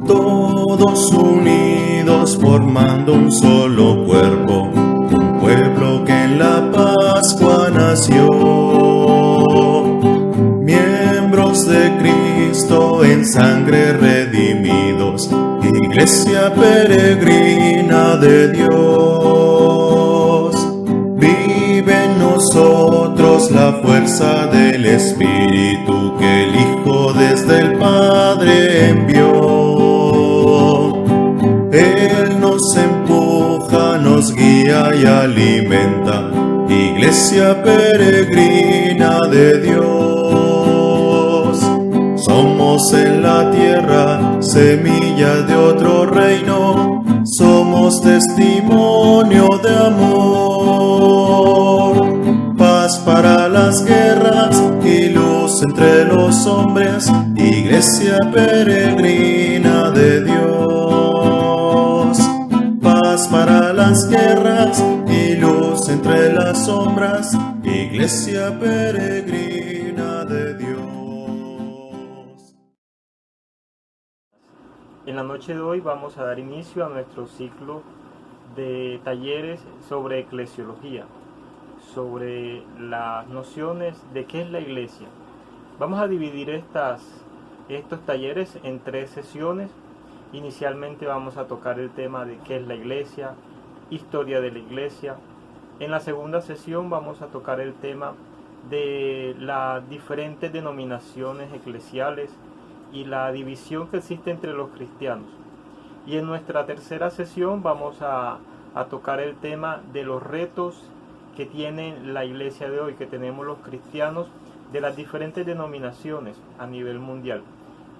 Todos unidos formando un solo cuerpo, un pueblo que en la Pascua nació. Miembros de Cristo en sangre redimidos, iglesia peregrina de Dios. Vive en nosotros la fuerza del Espíritu que el Hijo desde el Padre envió. Él nos empuja, nos guía y alimenta, iglesia peregrina de Dios. Somos en la tierra semillas de otro reino, somos testimonio de amor. Paz para las guerras y luz entre los hombres, iglesia peregrina de Dios. Paz para las guerras y luz entre las sombras, iglesia peregrina de Dios. En la noche de hoy vamos a dar inicio a nuestro ciclo de talleres sobre eclesiología, sobre las nociones de qué es la iglesia. Vamos a dividir estos talleres en 3 sesiones. Inicialmente vamos a tocar el tema de qué es la iglesia, historia de la iglesia. En la segunda sesión vamos a tocar el tema de las diferentes denominaciones eclesiales y la división que existe entre los cristianos. Y en nuestra tercera sesión vamos a tocar el tema de los retos que tiene la iglesia de hoy, que tenemos los cristianos de las diferentes denominaciones a nivel mundial.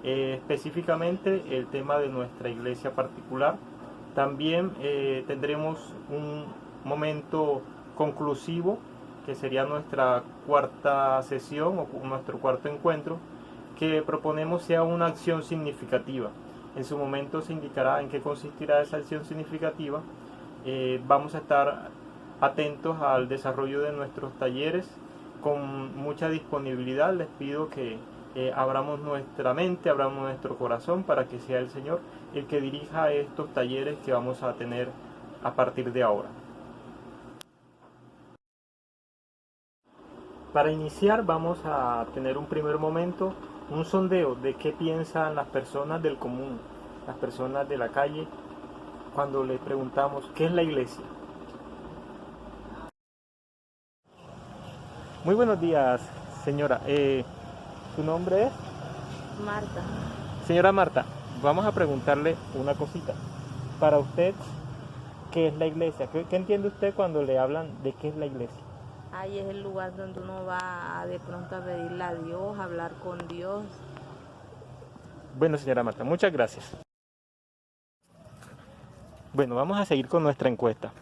Específicamente el tema de nuestra iglesia particular. También tendremos un momento conclusivo que sería nuestra cuarta sesión o nuestro cuarto encuentro, que proponemos sea una acción significativa. En su momento se indicará en qué consistirá esa acción significativa. Vamos a estar atentos al desarrollo de nuestros talleres con mucha disponibilidad. Les pido que abramos nuestra mente, abramos nuestro corazón para que sea el Señor el que dirija estos talleres que vamos a tener a partir de ahora. Para iniciar vamos a tener un primer momento, un sondeo de qué piensan las personas del común, las personas de la calle, cuando les preguntamos qué es la iglesia. Muy buenos días, señora. ¿Su nombre es? Marta. Señora Marta, vamos a preguntarle una cosita. Para usted, ¿qué es la iglesia? ¿Qué entiende usted cuando le hablan de qué es la iglesia? Ahí es el lugar donde uno va de pronto a pedirle a Dios, a hablar con Dios. Bueno, señora Marta, muchas gracias. Bueno, vamos a seguir con nuestra encuesta.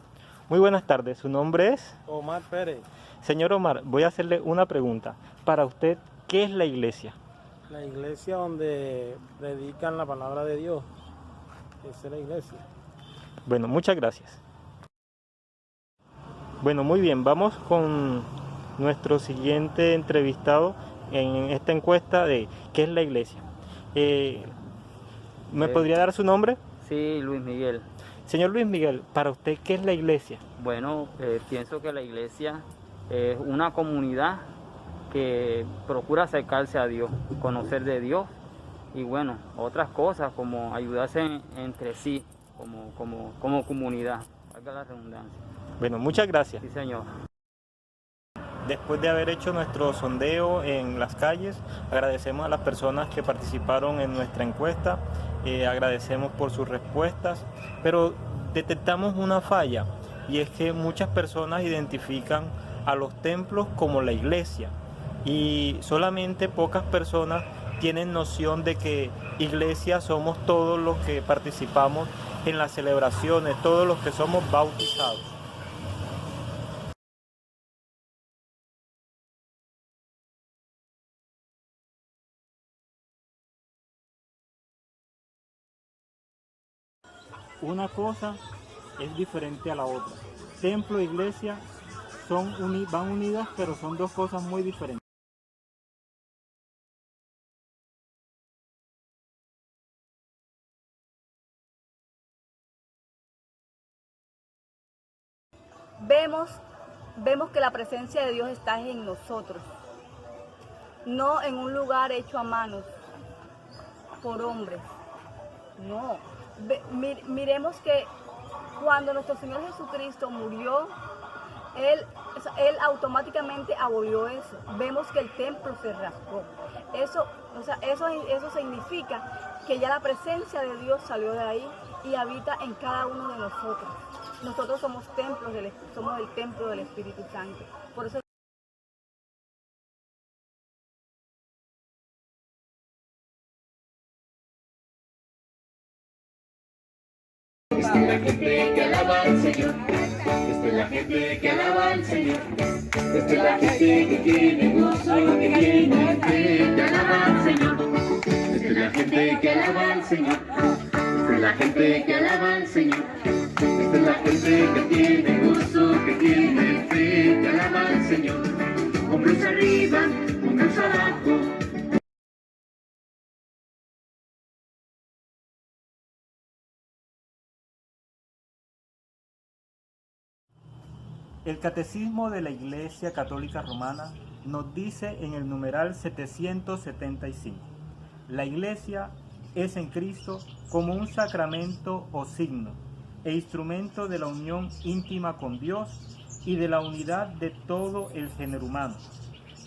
Muy buenas tardes, ¿su nombre es? Omar Pérez. Señor Omar, voy a hacerle una pregunta. Para usted, ¿qué es la iglesia? La iglesia donde predican la palabra de Dios. Esa es la iglesia. Bueno, muchas gracias. Bueno, muy bien, vamos con nuestro siguiente entrevistado en esta encuesta de qué es la iglesia. ¿Me podría dar su nombre? Sí, Luis Miguel. Señor Luis Miguel, para usted, ¿qué es la iglesia? Bueno, pienso que la iglesia es una comunidad que procura acercarse a Dios, conocer de Dios y bueno, otras cosas como ayudarse entre sí como comunidad, valga la redundancia. Bueno, muchas gracias. Sí, señor. Después de haber hecho nuestro sondeo en las calles, agradecemos a las personas que participaron en nuestra encuesta, agradecemos por sus respuestas, pero detectamos una falla y es que muchas personas identifican a los templos como la iglesia y solamente pocas personas tienen noción de que iglesia somos todos los que participamos en las celebraciones, todos los que somos bautizados. Una cosa es diferente a la otra. Templo e iglesia van unidas, pero son dos cosas muy diferentes. vemos que la presencia de Dios está en nosotros, no en un lugar hecho a manos por hombres. No, miremos que cuando nuestro Señor Jesucristo murió, Él automáticamente abolió eso. Vemos que el templo se rasgó. Eso significa que ya la presencia de Dios salió de ahí y habita en cada uno de nosotros. Nosotros somos somos el templo del Espíritu Santo. Por eso Esta es la gente que alaba al Señor. Esta es la gente que alaba al Señor. Esta es la gente que tiene gozo, que tiene fe, que alaba al Señor. Esta es la gente que alaba al Señor. Esta es la gente que alaba al Señor. Esta es la gente que tiene gozo, que tiene fe, que alaba al Señor. Hombres arriba, hombres abajo. El Catecismo de la Iglesia Católica Romana nos dice en el numeral 775: la Iglesia es en Cristo como un sacramento o signo e instrumento de la unión íntima con Dios y de la unidad de todo el género humano.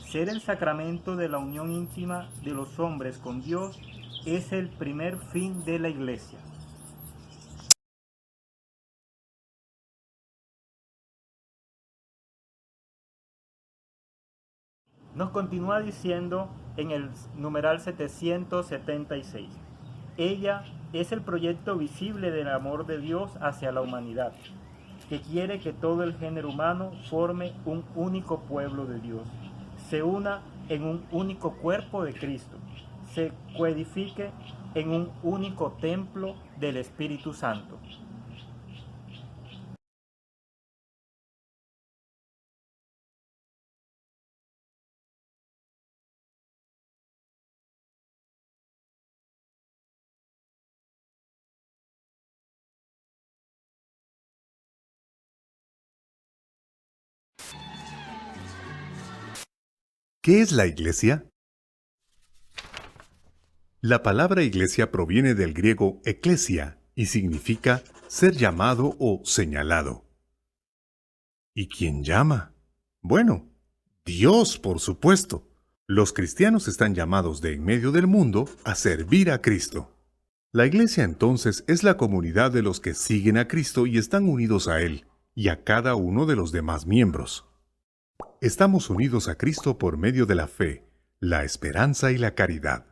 Ser el sacramento de la unión íntima de los hombres con Dios es el primer fin de la Iglesia. Nos continúa diciendo en el numeral 776: ella es el proyecto visible del amor de Dios hacia la humanidad, que quiere que todo el género humano forme un único pueblo de Dios, se una en un único cuerpo de Cristo, se coedifique en un único templo del Espíritu Santo. ¿Qué es la Iglesia? La palabra Iglesia proviene del griego eklesia y significa ser llamado o señalado. ¿Y quién llama? Bueno, Dios, por supuesto. Los cristianos están llamados de en medio del mundo a servir a Cristo. La Iglesia entonces es la comunidad de los que siguen a Cristo y están unidos a Él y a cada uno de los demás miembros. Estamos unidos a Cristo por medio de la fe, la esperanza y la caridad.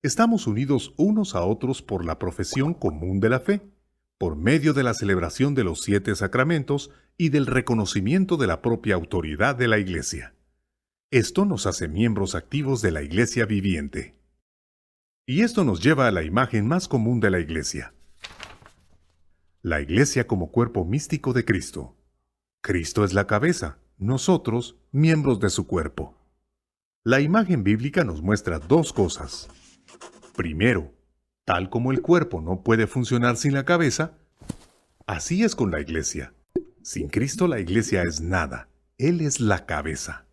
Estamos unidos unos a otros por la profesión común de la fe, por medio de la celebración de los 7 sacramentos y del reconocimiento de la propia autoridad de la Iglesia. Esto nos hace miembros activos de la Iglesia viviente. Y esto nos lleva a la imagen más común de la Iglesia. La Iglesia como cuerpo místico de Cristo. Cristo es la cabeza, nosotros, miembros de su cuerpo. La imagen bíblica nos muestra 2 cosas. Primero, tal como el cuerpo no puede funcionar sin la cabeza, así es con la Iglesia. Sin Cristo la Iglesia es nada. Él es la cabeza.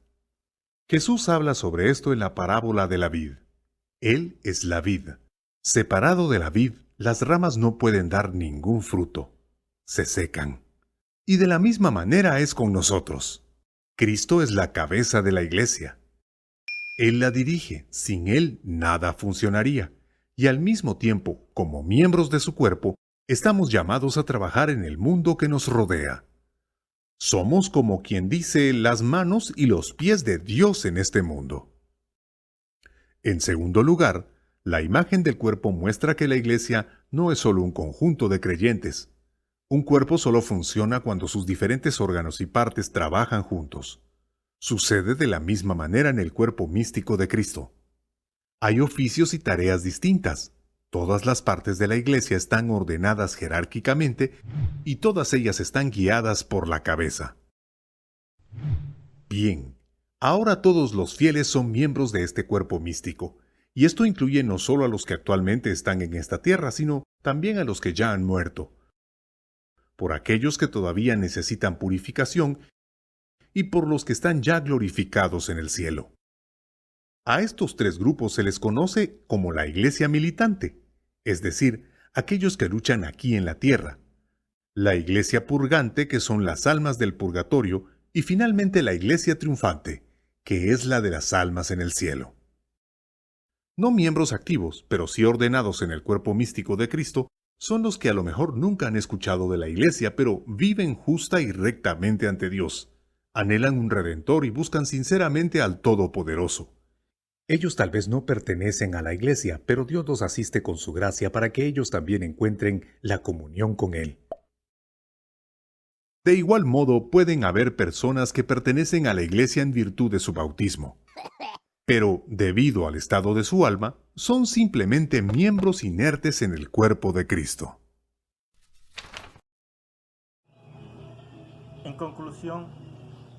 Jesús habla sobre esto en la parábola de la vid. Él es la vid. Separado de la vid, las ramas no pueden dar ningún fruto. Se secan. Y de la misma manera es con nosotros. Cristo es la cabeza de la Iglesia. Él la dirige, sin Él nada funcionaría, y al mismo tiempo, como miembros de su cuerpo, estamos llamados a trabajar en el mundo que nos rodea. Somos, como quien dice, las manos y los pies de Dios en este mundo. En segundo lugar, la imagen del cuerpo muestra que la Iglesia no es solo un conjunto de creyentes. Un cuerpo solo funciona cuando sus diferentes órganos y partes trabajan juntos. Sucede de la misma manera en el cuerpo místico de Cristo. Hay oficios y tareas distintas. Todas las partes de la Iglesia están ordenadas jerárquicamente y todas ellas están guiadas por la cabeza. Bien, ahora todos los fieles son miembros de este cuerpo místico, y esto incluye no solo a los que actualmente están en esta tierra, sino también a los que ya han muerto. por aquellos que todavía necesitan purificación y por los que están ya glorificados en el cielo. A estos tres grupos se les conoce como la iglesia militante, es decir, aquellos que luchan aquí en la tierra, la iglesia purgante, que son las almas del purgatorio, y finalmente la iglesia triunfante, que es la de las almas en el cielo. No miembros activos, pero sí ordenados en el cuerpo místico de Cristo, son los que a lo mejor nunca han escuchado de la iglesia, pero viven justa y rectamente ante Dios, anhelan un Redentor y buscan sinceramente al Todopoderoso. Ellos tal vez no pertenecen a la iglesia, pero Dios los asiste con su gracia para que ellos también encuentren la comunión con Él. De igual modo, pueden haber personas que pertenecen a la iglesia en virtud de su bautismo, pero debido al estado de su alma, son simplemente miembros inertes en el cuerpo de Cristo. En conclusión,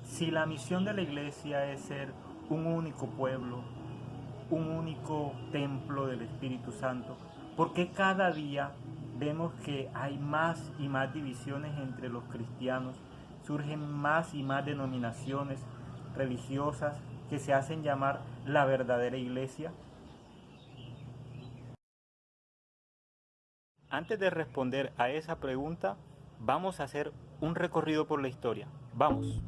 si la misión de la iglesia es ser un único pueblo, un único templo del Espíritu Santo, ¿por qué cada día vemos que hay más y más divisiones entre los cristianos? Surgen más y más denominaciones religiosas que se hacen llamar la verdadera iglesia. Antes de responder a esa pregunta, vamos a hacer un recorrido por la historia. Vamos.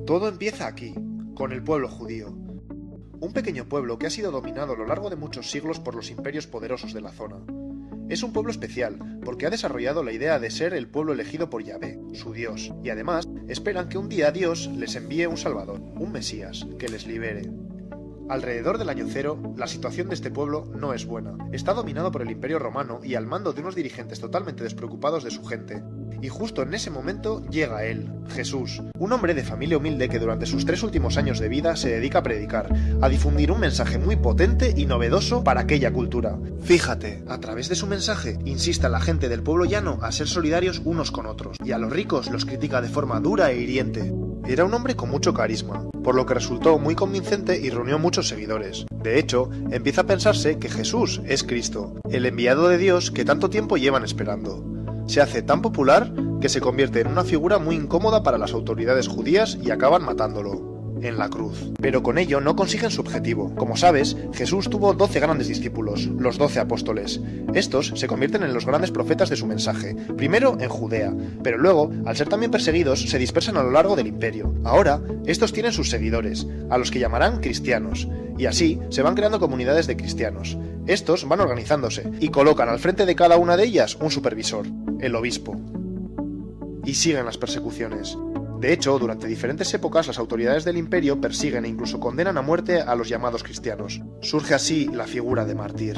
Todo empieza aquí, con el pueblo judío. Un pequeño pueblo que ha sido dominado a lo largo de muchos siglos por los imperios poderosos de la zona. Es un pueblo especial, porque ha desarrollado la idea de ser el pueblo elegido por Yahvé, su Dios, y además esperan que un día Dios les envíe un Salvador, un Mesías, que les libere. Alrededor del año cero, la situación de este pueblo no es buena. Está dominado por el Imperio Romano y al mando de unos dirigentes totalmente despreocupados de su gente. Y justo en ese momento llega él, Jesús, un hombre de familia humilde que durante sus 3 últimos años de vida se dedica a predicar, a difundir un mensaje muy potente y novedoso para aquella cultura. Fíjate, a través de su mensaje insiste a la gente del pueblo llano a ser solidarios unos con otros, y a los ricos los critica de forma dura e hiriente. Era un hombre con mucho carisma, por lo que resultó muy convincente y reunió muchos seguidores. De hecho, empieza a pensarse que Jesús es Cristo, el enviado de Dios que tanto tiempo llevan esperando. Se hace tan popular que se convierte en una figura muy incómoda para las autoridades judías y acaban matándolo en la cruz. Pero con ello no consiguen su objetivo. Como sabes, Jesús tuvo 12 grandes discípulos, los 12 apóstoles. Estos se convierten en los grandes profetas de su mensaje, primero en Judea, pero luego, al ser también perseguidos, se dispersan a lo largo del imperio. Ahora, estos tienen sus seguidores, a los que llamarán cristianos, y así se van creando comunidades de cristianos. Estos van organizándose y colocan al frente de cada una de ellas un supervisor, el obispo. Y siguen las persecuciones. De hecho, durante diferentes épocas las autoridades del imperio persiguen e incluso condenan a muerte a los llamados cristianos. Surge así la figura de mártir.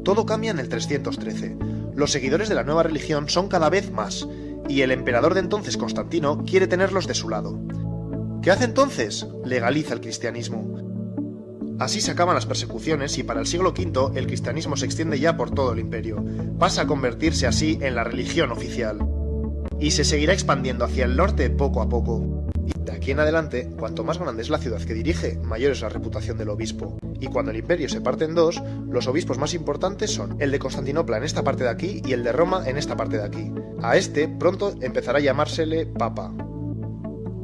Todo cambia en el 313. Los seguidores de la nueva religión son cada vez más, y el emperador de entonces, Constantino, quiere tenerlos de su lado. ¿Qué hace entonces? Legaliza el cristianismo. Así se acaban las persecuciones y para el siglo V el cristianismo se extiende ya por todo el imperio. Pasa a convertirse así en la religión oficial. Y se seguirá expandiendo hacia el norte poco a poco. Y de aquí en adelante, cuanto más grande es la ciudad que dirige, mayor es la reputación del obispo. Y cuando el imperio se parte en dos, los obispos más importantes son el de Constantinopla en esta parte de aquí y el de Roma en esta parte de aquí. A este pronto empezará a llamársele Papa.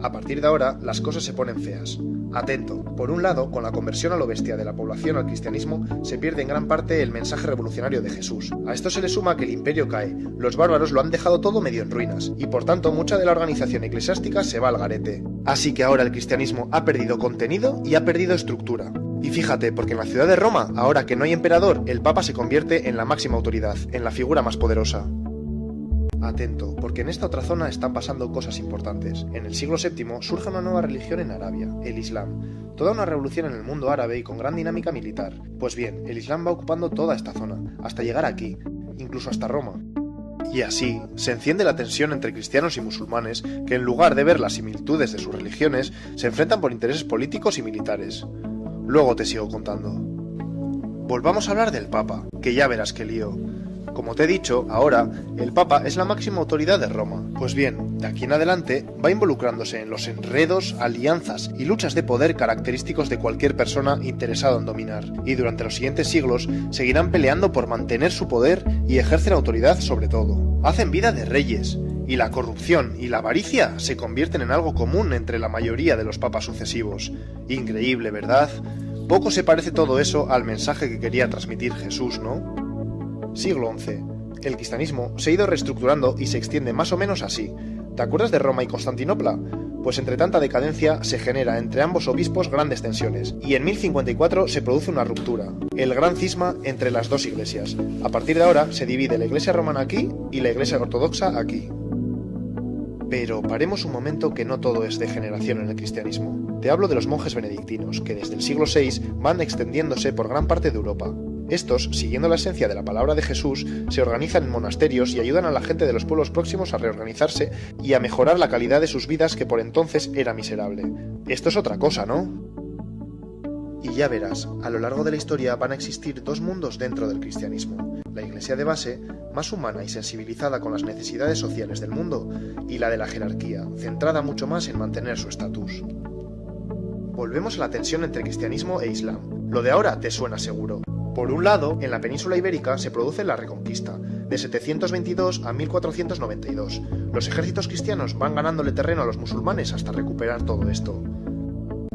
A partir de ahora, las cosas se ponen feas. Atento. Por un lado, con la conversión a lo bestia de la población al cristianismo, se pierde en gran parte el mensaje revolucionario de Jesús. A esto se le suma que el imperio cae, los bárbaros lo han dejado todo medio en ruinas, y por tanto mucha de la organización eclesiástica se va al garete. Así que ahora el cristianismo ha perdido contenido y ha perdido estructura. Y fíjate, porque en la ciudad de Roma, ahora que no hay emperador, el Papa se convierte en la máxima autoridad, en la figura más poderosa. Atento, porque en esta otra zona están pasando cosas importantes. En el siglo VII surge una nueva religión en Arabia, el Islam. Toda una revolución en el mundo árabe y con gran dinámica militar. Pues bien, el Islam va ocupando toda esta zona, hasta llegar aquí, incluso hasta Roma. Y así, se enciende la tensión entre cristianos y musulmanes, que en lugar de ver las similitudes de sus religiones, se enfrentan por intereses políticos y militares. Luego te sigo contando. Volvamos a hablar del Papa, que ya verás qué lío. Como te he dicho, ahora, el Papa es la máxima autoridad de Roma. Pues bien, de aquí en adelante, va involucrándose en los enredos, alianzas y luchas de poder característicos de cualquier persona interesada en dominar. Y durante los siguientes siglos, seguirán peleando por mantener su poder y ejercer autoridad sobre todo. Hacen vida de reyes, y la corrupción y la avaricia se convierten en algo común entre la mayoría de los papas sucesivos. Increíble, ¿verdad? Poco se parece todo eso al mensaje que quería transmitir Jesús, ¿no? Siglo XI. El cristianismo se ha ido reestructurando y se extiende más o menos así. ¿Te acuerdas de Roma y Constantinopla? Pues entre tanta decadencia se genera entre ambos obispos grandes tensiones, y en 1054 se produce una ruptura, el gran cisma entre las dos iglesias. A partir de ahora se divide la iglesia romana aquí y la iglesia ortodoxa aquí. Pero paremos un momento, que no todo es degeneración en el cristianismo. Te hablo de los monjes benedictinos, que desde el siglo VI van extendiéndose por gran parte de Europa. Estos, siguiendo la esencia de la palabra de Jesús, se organizan en monasterios y ayudan a la gente de los pueblos próximos a reorganizarse y a mejorar la calidad de sus vidas, que por entonces era miserable. Esto es otra cosa, ¿no? Y ya verás, a lo largo de la historia van a existir dos mundos dentro del cristianismo. La iglesia de base, más humana y sensibilizada con las necesidades sociales del mundo, y la de la jerarquía, centrada mucho más en mantener su estatus. Volvemos a la tensión entre cristianismo e islam. Lo de ahora te suena seguro. Por un lado, en la península ibérica se produce la Reconquista, de 722 a 1492. Los ejércitos cristianos van ganándole terreno a los musulmanes hasta recuperar todo esto.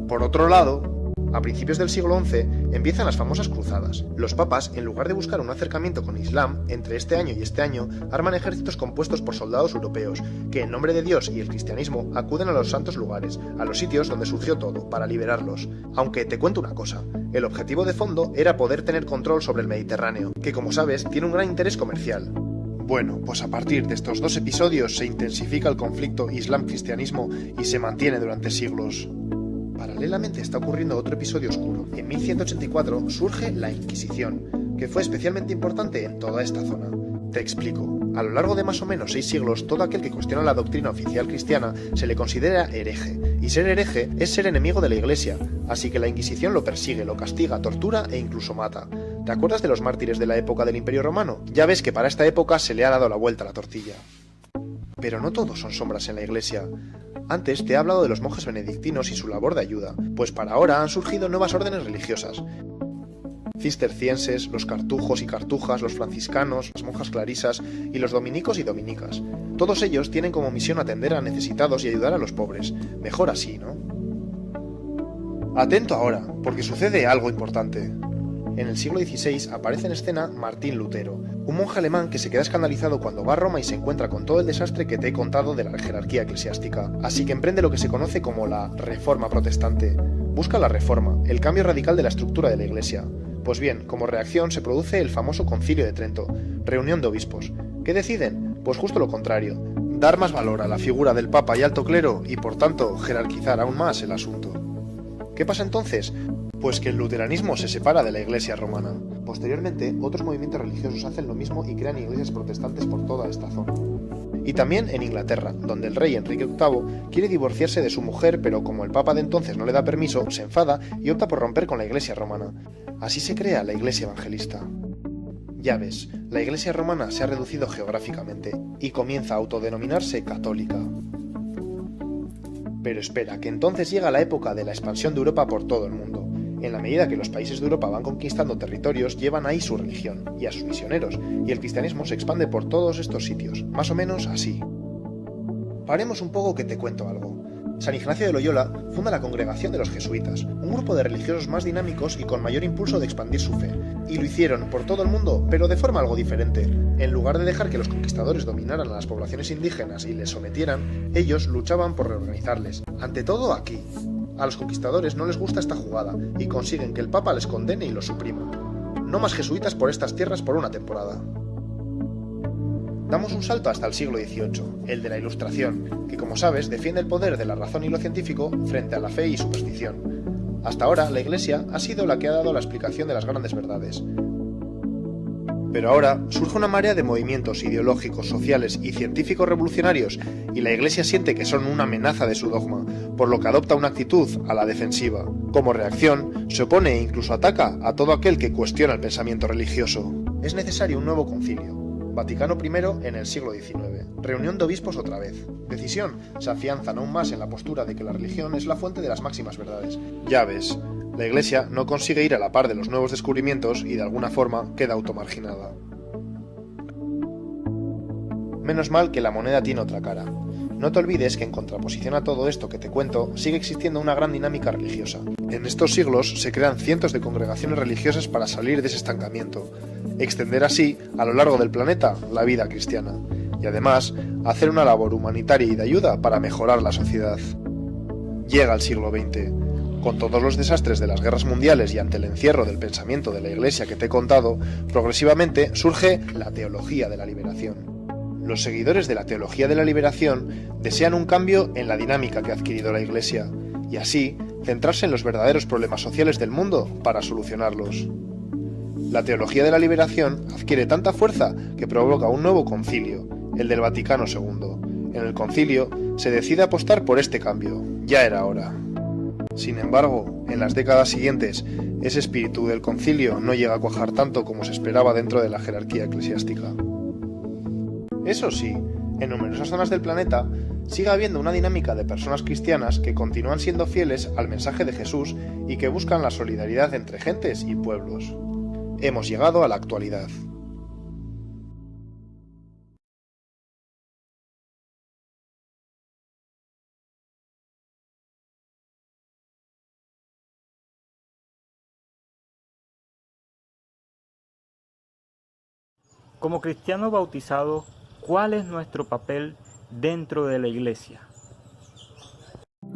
Por otro lado, a principios del siglo XI empiezan las famosas cruzadas. Los papas, en lugar de buscar un acercamiento con Islam, entre este año y este año, arman ejércitos compuestos por soldados europeos, que en nombre de Dios y el cristianismo acuden a los santos lugares, a los sitios donde surgió todo, para liberarlos. Aunque te cuento una cosa, el objetivo de fondo era poder tener control sobre el Mediterráneo, que como sabes tiene un gran interés comercial. Bueno, pues a partir de estos dos episodios se intensifica el conflicto Islam-cristianismo y se mantiene durante siglos. Paralelamente está ocurriendo otro episodio oscuro. En 1184 surge la Inquisición, que fue especialmente importante en toda esta zona. Te explico. A lo largo de más o menos 6 siglos, todo aquel que cuestiona la doctrina oficial cristiana se le considera hereje, y ser hereje es ser enemigo de la Iglesia, así que la Inquisición lo persigue, lo castiga, tortura e incluso mata. ¿Te acuerdas de los mártires de la época del Imperio Romano? Ya ves que para esta época se le ha dado la vuelta a la tortilla. Pero no todos son sombras en la Iglesia. Antes te he hablado de los monjes benedictinos y su labor de ayuda, pues para ahora han surgido nuevas órdenes religiosas. Cistercienses, los cartujos y cartujas, los franciscanos, las monjas clarisas y los dominicos y dominicas. Todos ellos tienen como misión atender a necesitados y ayudar a los pobres. Mejor así, ¿no? Atento ahora, porque sucede algo importante. En el siglo XVI aparece en escena Martín Lutero, un monje alemán que se queda escandalizado cuando va a Roma y se encuentra con todo el desastre que te he contado de la jerarquía eclesiástica, así que emprende lo que se conoce como la Reforma Protestante. Busca la reforma, el cambio radical de la estructura de la Iglesia. Pues bien, como reacción se produce el famoso Concilio de Trento, reunión de obispos. ¿Qué deciden? Pues justo lo contrario, dar más valor a la figura del Papa y alto clero y por tanto jerarquizar aún más el asunto. ¿Qué pasa entonces? Pues que el luteranismo se separa de la Iglesia romana. Posteriormente, otros movimientos religiosos hacen lo mismo y crean iglesias protestantes por toda esta zona. Y también en Inglaterra, donde el rey Enrique VIII quiere divorciarse de su mujer, pero como el Papa de entonces no le da permiso, se enfada y opta por romper con la Iglesia romana. Así se crea la Iglesia evangelista. Ya ves, la Iglesia romana se ha reducido geográficamente y comienza a autodenominarse católica. Pero espera, que entonces llega la época de la expansión de Europa por todo el mundo. En la medida que los países de Europa van conquistando territorios, llevan ahí su religión y a sus misioneros, y el cristianismo se expande por todos estos sitios, más o menos así. Paremos un poco que te cuento algo. San Ignacio de Loyola funda la Congregación de los Jesuitas, un grupo de religiosos más dinámicos y con mayor impulso de expandir su fe. Y lo hicieron por todo el mundo, pero de forma algo diferente. En lugar de dejar que los conquistadores dominaran a las poblaciones indígenas y les sometieran, ellos luchaban por reorganizarles. Ante todo aquí. A los conquistadores no les gusta esta jugada y consiguen que el Papa les condene y los suprima. No más jesuitas por estas tierras por una temporada. Damos un salto hasta el siglo XVIII, el de la Ilustración, que como sabes defiende el poder de la razón y lo científico frente a la fe y superstición. Hasta ahora la Iglesia ha sido la que ha dado la explicación de las grandes verdades. Pero ahora surge una marea de movimientos ideológicos, sociales y científicos revolucionarios y la Iglesia siente que son una amenaza de su dogma, por lo que adopta una actitud a la defensiva. Como reacción, se opone e incluso ataca a todo aquel que cuestiona el pensamiento religioso. Es necesario un nuevo concilio, Vaticano I en el siglo XIX. Reunión de obispos otra vez. Decisión. Se afianzan aún más en la postura de que la religión es la fuente de las máximas verdades. Ya ves, la Iglesia no consigue ir a la par de los nuevos descubrimientos y de alguna forma queda automarginada. Menos mal que la moneda tiene otra cara. No te olvides que en contraposición a todo esto que te cuento, sigue existiendo una gran dinámica religiosa. En estos siglos se crean cientos de congregaciones religiosas para salir de ese estancamiento, extender así, a lo largo del planeta, la vida cristiana, y además, hacer una labor humanitaria y de ayuda para mejorar la sociedad. Llega el siglo XX. Con todos los desastres de las guerras mundiales y ante el encierro del pensamiento de la Iglesia que te he contado, progresivamente surge la teología de la liberación. Los seguidores de la teología de la liberación desean un cambio en la dinámica que ha adquirido la Iglesia, y así centrarse en los verdaderos problemas sociales del mundo para solucionarlos. La teología de la liberación adquiere tanta fuerza que provoca un nuevo concilio, el del Vaticano II. En el concilio se decide apostar por este cambio, ya era hora. Sin embargo, en las décadas siguientes, ese espíritu del concilio no llega a cuajar tanto como se esperaba dentro de la jerarquía eclesiástica. Eso sí, en numerosas zonas del planeta sigue habiendo una dinámica de personas cristianas que continúan siendo fieles al mensaje de Jesús y que buscan la solidaridad entre gentes y pueblos. Hemos llegado a la actualidad. Como cristianos bautizados, ¿cuál es nuestro papel dentro de la Iglesia?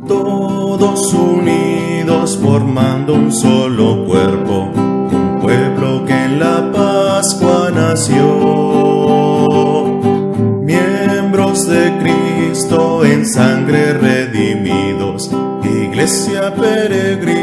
Todos unidos formando un solo cuerpo, un pueblo que en la Pascua nació. Miembros de Cristo en sangre redimidos, Iglesia peregrina.